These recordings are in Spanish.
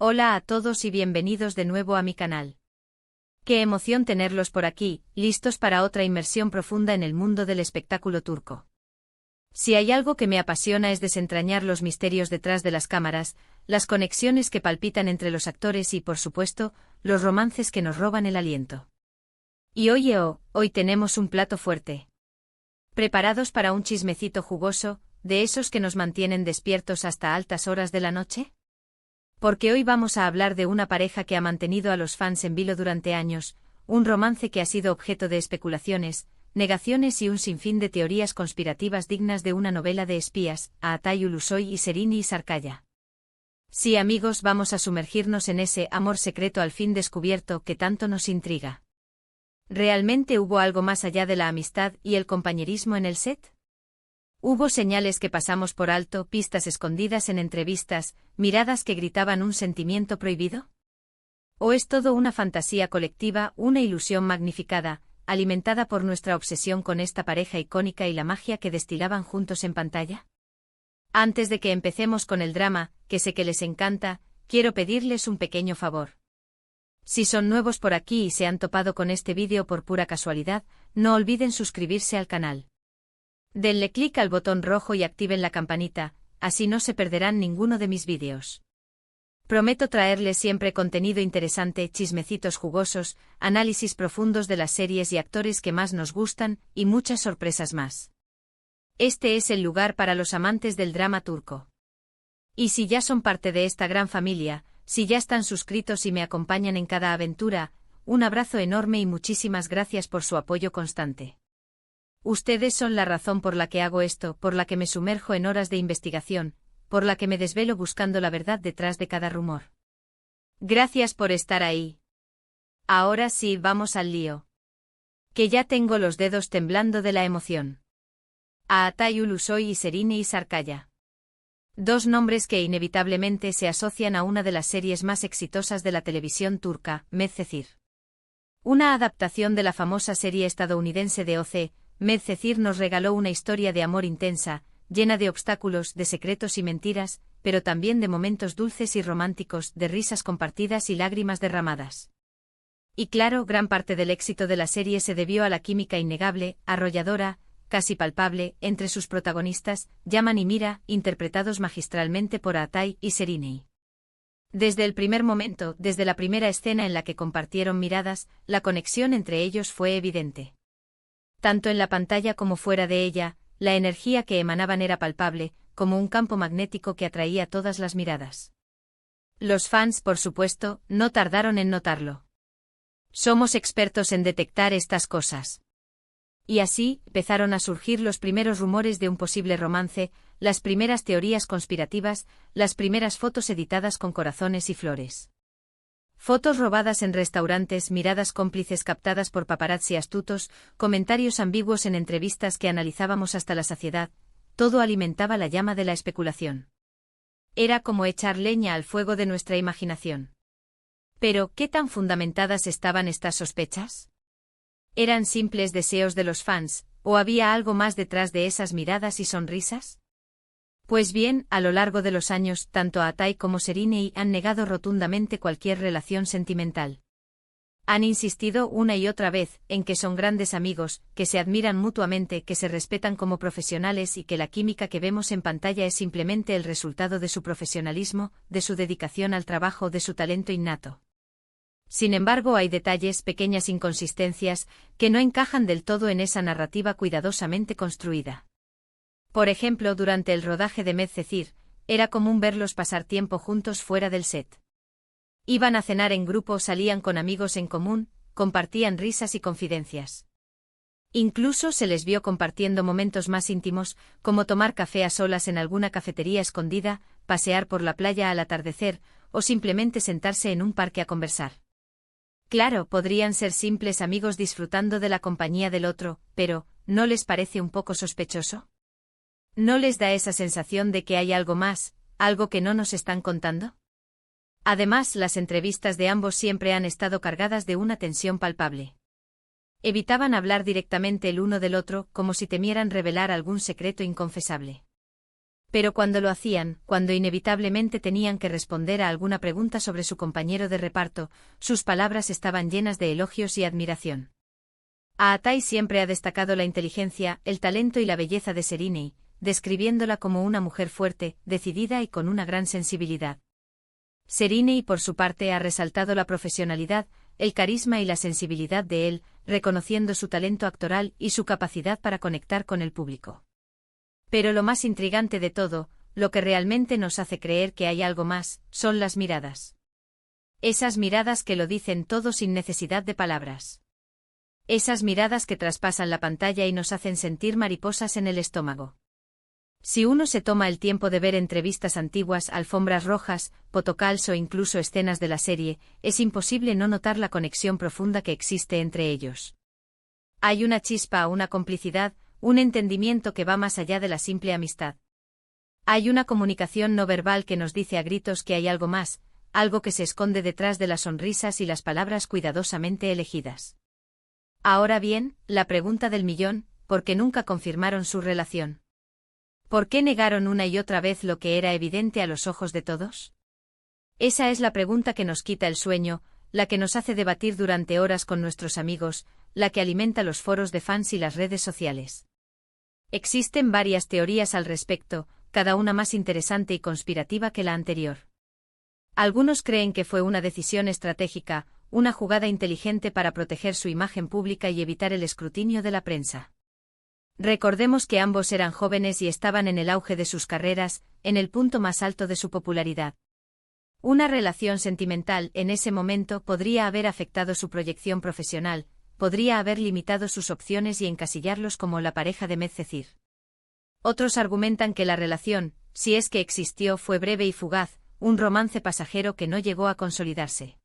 Hola a todos y bienvenidos de nuevo a mi canal. Qué emoción tenerlos por aquí, listos para otra inmersión profunda en el mundo del espectáculo turco. Si hay algo que me apasiona es desentrañar los misterios detrás de las cámaras, las conexiones que palpitan entre los actores y, por supuesto, los romances que nos roban el aliento. Y hoy tenemos un plato fuerte. ¿Preparados para un chismecito jugoso, de esos que nos mantienen despiertos hasta altas horas de la noche? Porque hoy vamos a hablar de una pareja que ha mantenido a los fans en vilo durante años, un romance que ha sido objeto de especulaciones, negaciones y un sinfín de teorías conspirativas dignas de una novela de espías, Atay Ulusoy y Serini Sarkaya. Sí, amigos, vamos a sumergirnos en ese amor secreto al fin descubierto que tanto nos intriga. ¿Realmente hubo algo más allá de la amistad y el compañerismo en el set? ¿Hubo señales que pasamos por alto, pistas escondidas en entrevistas, miradas que gritaban un sentimiento prohibido? ¿O es todo una fantasía colectiva, una ilusión magnificada, alimentada por nuestra obsesión con esta pareja icónica y la magia que destilaban juntos en pantalla? Antes de que empecemos con el drama, que sé que les encanta, quiero pedirles un pequeño favor. Si son nuevos por aquí y se han topado con este vídeo por pura casualidad, no olviden suscribirse al canal. Denle clic al botón rojo y activen la campanita, así no se perderán ninguno de mis vídeos. Prometo traerles siempre contenido interesante, chismecitos jugosos, análisis profundos de las series y actores que más nos gustan, y muchas sorpresas más. Este es el lugar para los amantes del drama turco. Y si ya son parte de esta gran familia, si ya están suscritos y me acompañan en cada aventura, un abrazo enorme y muchísimas gracias por su apoyo constante. Ustedes son la razón por la que hago esto, por la que me sumerjo en horas de investigación, por la que me desvelo buscando la verdad detrás de cada rumor. Gracias por estar ahí. Ahora sí, vamos al lío. Que ya tengo los dedos temblando de la emoción. Atay Ulusoy y Serini Sarkaya. Dos nombres que inevitablemente se asocian a una de las series más exitosas de la televisión turca, Medcezir. Una adaptación de la famosa serie estadounidense de O.C., Medcezir nos regaló una historia de amor intensa, llena de obstáculos, de secretos y mentiras, pero también de momentos dulces y románticos, de risas compartidas y lágrimas derramadas. Y claro, gran parte del éxito de la serie se debió a la química innegable, arrolladora, casi palpable, entre sus protagonistas, Yaman y Mira, interpretados magistralmente por Atay y Serini. Desde el primer momento, desde la primera escena en la que compartieron miradas, la conexión entre ellos fue evidente. Tanto en la pantalla como fuera de ella, la energía que emanaban era palpable, como un campo magnético que atraía todas las miradas. Los fans, por supuesto, no tardaron en notarlo. Somos expertos en detectar estas cosas. Y así, empezaron a surgir los primeros rumores de un posible romance, las primeras teorías conspirativas, las primeras fotos editadas con corazones y flores. Fotos robadas en restaurantes, miradas cómplices captadas por paparazzi astutos, comentarios ambiguos en entrevistas que analizábamos hasta la saciedad, todo alimentaba la llama de la especulación. Era como echar leña al fuego de nuestra imaginación. Pero, ¿qué tan fundamentadas estaban estas sospechas? ¿Eran simples deseos de los fans, o había algo más detrás de esas miradas y sonrisas? Pues bien, a lo largo de los años, tanto Atay como Serini han negado rotundamente cualquier relación sentimental. Han insistido una y otra vez en que son grandes amigos, que se admiran mutuamente, que se respetan como profesionales y que la química que vemos en pantalla es simplemente el resultado de su profesionalismo, de su dedicación al trabajo, de su talento innato. Sin embargo, hay detalles, pequeñas inconsistencias, que no encajan del todo en esa narrativa cuidadosamente construida. Por ejemplo, durante el rodaje de Medcezir, era común verlos pasar tiempo juntos fuera del set. Iban a cenar en grupo, salían con amigos en común, compartían risas y confidencias. Incluso se les vio compartiendo momentos más íntimos, como tomar café a solas en alguna cafetería escondida, pasear por la playa al atardecer, o simplemente sentarse en un parque a conversar. Claro, podrían ser simples amigos disfrutando de la compañía del otro, pero, ¿no les parece un poco sospechoso? ¿No les da esa sensación de que hay algo más, algo que no nos están contando? Además, las entrevistas de ambos siempre han estado cargadas de una tensión palpable. Evitaban hablar directamente el uno del otro, como si temieran revelar algún secreto inconfesable. Pero cuando lo hacían, cuando inevitablemente tenían que responder a alguna pregunta sobre su compañero de reparto, sus palabras estaban llenas de elogios y admiración. A Atai siempre ha destacado la inteligencia, el talento y la belleza de Sereni, describiéndola como una mujer fuerte, decidida y con una gran sensibilidad. Sereni, por su parte, ha resaltado la profesionalidad, el carisma y la sensibilidad de él, reconociendo su talento actoral y su capacidad para conectar con el público. Pero lo más intrigante de todo, lo que realmente nos hace creer que hay algo más, son las miradas. Esas miradas que lo dicen todo sin necesidad de palabras. Esas miradas que traspasan la pantalla y nos hacen sentir mariposas en el estómago. Si uno se toma el tiempo de ver entrevistas antiguas, alfombras rojas, photocalls o incluso escenas de la serie, es imposible no notar la conexión profunda que existe entre ellos. Hay una chispa, una complicidad, un entendimiento que va más allá de la simple amistad. Hay una comunicación no verbal que nos dice a gritos que hay algo más, algo que se esconde detrás de las sonrisas y las palabras cuidadosamente elegidas. Ahora bien, la pregunta del millón, ¿por qué nunca confirmaron su relación? ¿Por qué negaron una y otra vez lo que era evidente a los ojos de todos? Esa es la pregunta que nos quita el sueño, la que nos hace debatir durante horas con nuestros amigos, la que alimenta los foros de fans y las redes sociales. Existen varias teorías al respecto, cada una más interesante y conspirativa que la anterior. Algunos creen que fue una decisión estratégica, una jugada inteligente para proteger su imagen pública y evitar el escrutinio de la prensa. Recordemos que ambos eran jóvenes y estaban en el auge de sus carreras, en el punto más alto de su popularidad. Una relación sentimental en ese momento podría haber afectado su proyección profesional, podría haber limitado sus opciones y encasillarlos como la pareja de Medcezir. Otros argumentan que la relación, si es que existió, fue breve y fugaz, un romance pasajero que no llegó a consolidarse.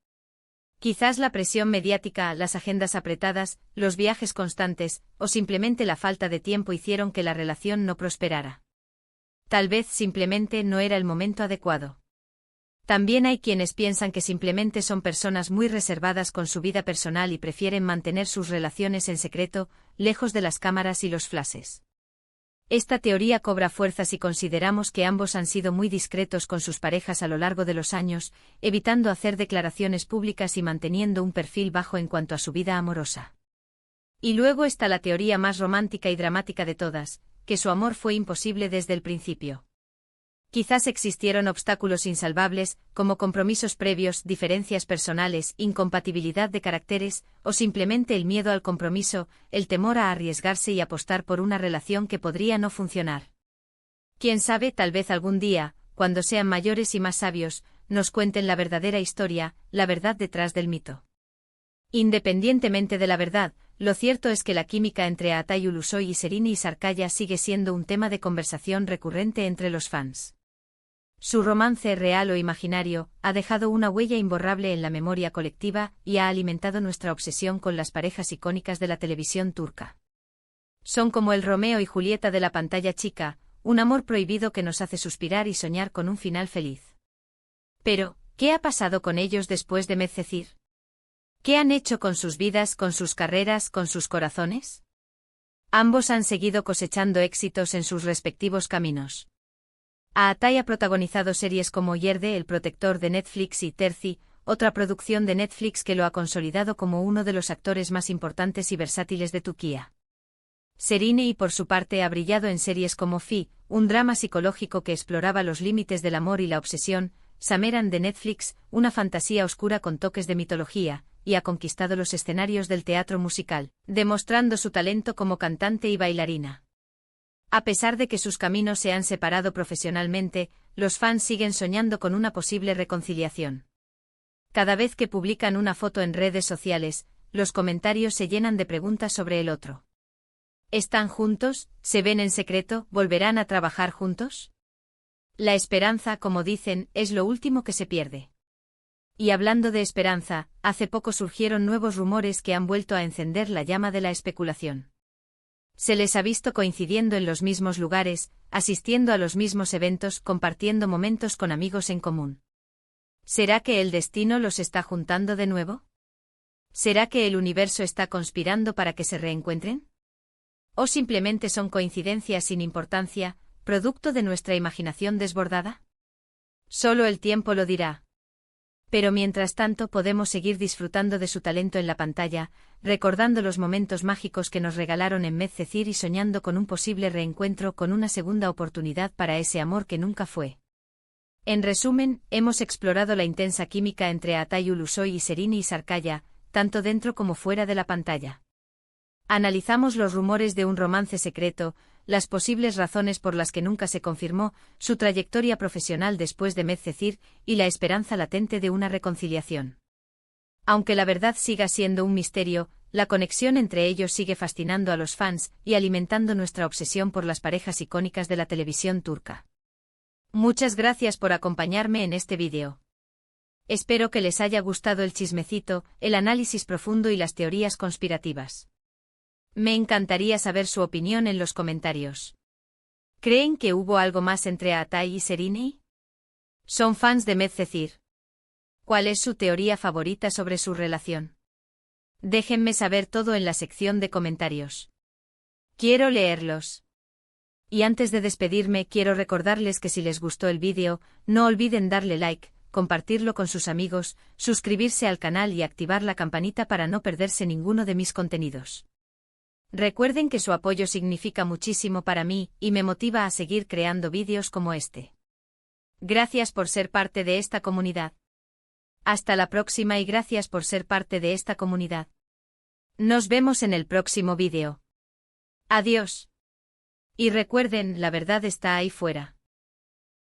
Quizás la presión mediática, las agendas apretadas, los viajes constantes, o simplemente la falta de tiempo hicieron que la relación no prosperara. Tal vez simplemente no era el momento adecuado. También hay quienes piensan que simplemente son personas muy reservadas con su vida personal y prefieren mantener sus relaciones en secreto, lejos de las cámaras y los flashes. Esta teoría cobra fuerza si consideramos que ambos han sido muy discretos con sus parejas a lo largo de los años, evitando hacer declaraciones públicas y manteniendo un perfil bajo en cuanto a su vida amorosa. Y luego está la teoría más romántica y dramática de todas, que su amor fue imposible desde el principio. Quizás existieron obstáculos insalvables, como compromisos previos, diferencias personales, incompatibilidad de caracteres, o simplemente el miedo al compromiso, el temor a arriesgarse y apostar por una relación que podría no funcionar. Quién sabe, tal vez algún día, cuando sean mayores y más sabios, nos cuenten la verdadera historia, la verdad detrás del mito. Independientemente de la verdad, lo cierto es que la química entre Atai Ulusoy y Sereni Sarkaya sigue siendo un tema de conversación recurrente entre los fans. Su romance, real o imaginario, ha dejado una huella imborrable en la memoria colectiva y ha alimentado nuestra obsesión con las parejas icónicas de la televisión turca. Son como el Romeo y Julieta de la pantalla chica, un amor prohibido que nos hace suspirar y soñar con un final feliz. Pero, ¿qué ha pasado con ellos después de Medcezir? ¿Qué han hecho con sus vidas, con sus carreras, con sus corazones? Ambos han seguido cosechando éxitos en sus respectivos caminos. Atai ha protagonizado series como Yerde, El Protector de Netflix y Terzi, otra producción de Netflix que lo ha consolidado como uno de los actores más importantes y versátiles de Turquía. Sereni, por su parte, ha brillado en series como Fi, un drama psicológico que exploraba los límites del amor y la obsesión, Sameran de Netflix, una fantasía oscura con toques de mitología, y ha conquistado los escenarios del teatro musical, demostrando su talento como cantante y bailarina. A pesar de que sus caminos se han separado profesionalmente, los fans siguen soñando con una posible reconciliación. Cada vez que publican una foto en redes sociales, los comentarios se llenan de preguntas sobre el otro. ¿Están juntos? ¿Se ven en secreto? ¿Volverán a trabajar juntos? La esperanza, como dicen, es lo último que se pierde. Y hablando de esperanza, hace poco surgieron nuevos rumores que han vuelto a encender la llama de la especulación. Se les ha visto coincidiendo en los mismos lugares, asistiendo a los mismos eventos, compartiendo momentos con amigos en común. ¿Será que el destino los está juntando de nuevo? ¿Será que el universo está conspirando para que se reencuentren? ¿O simplemente son coincidencias sin importancia, producto de nuestra imaginación desbordada? Solo el tiempo lo dirá. Pero mientras tanto podemos seguir disfrutando de su talento en la pantalla, recordando los momentos mágicos que nos regalaron en Medcezir y soñando con un posible reencuentro, con una segunda oportunidad para ese amor que nunca fue. En resumen, hemos explorado la intensa química entre Atay Ulusoy y Serine Sarkaya, tanto dentro como fuera de la pantalla. Analizamos los rumores de un romance secreto, las posibles razones por las que nunca se confirmó, su trayectoria profesional después de Medcezir y la esperanza latente de una reconciliación. Aunque la verdad siga siendo un misterio, la conexión entre ellos sigue fascinando a los fans y alimentando nuestra obsesión por las parejas icónicas de la televisión turca. Muchas gracias por acompañarme en este vídeo. Espero que les haya gustado el chismecito, el análisis profundo y las teorías conspirativas. Me encantaría saber su opinión en los comentarios. ¿Creen que hubo algo más entre Atay y Serine? ¿Son fans de Medcezir? ¿Cuál es su teoría favorita sobre su relación? Déjenme saber todo en la sección de comentarios. Quiero leerlos. Y antes de despedirme, quiero recordarles que si les gustó el vídeo, no olviden darle like, compartirlo con sus amigos, suscribirse al canal y activar la campanita para no perderse ninguno de mis contenidos. Recuerden que su apoyo significa muchísimo para mí y me motiva a seguir creando vídeos como este. Gracias por ser parte de esta comunidad. Hasta la próxima y gracias por ser parte de esta comunidad. Nos vemos en el próximo vídeo. Adiós. Y recuerden, la verdad está ahí fuera.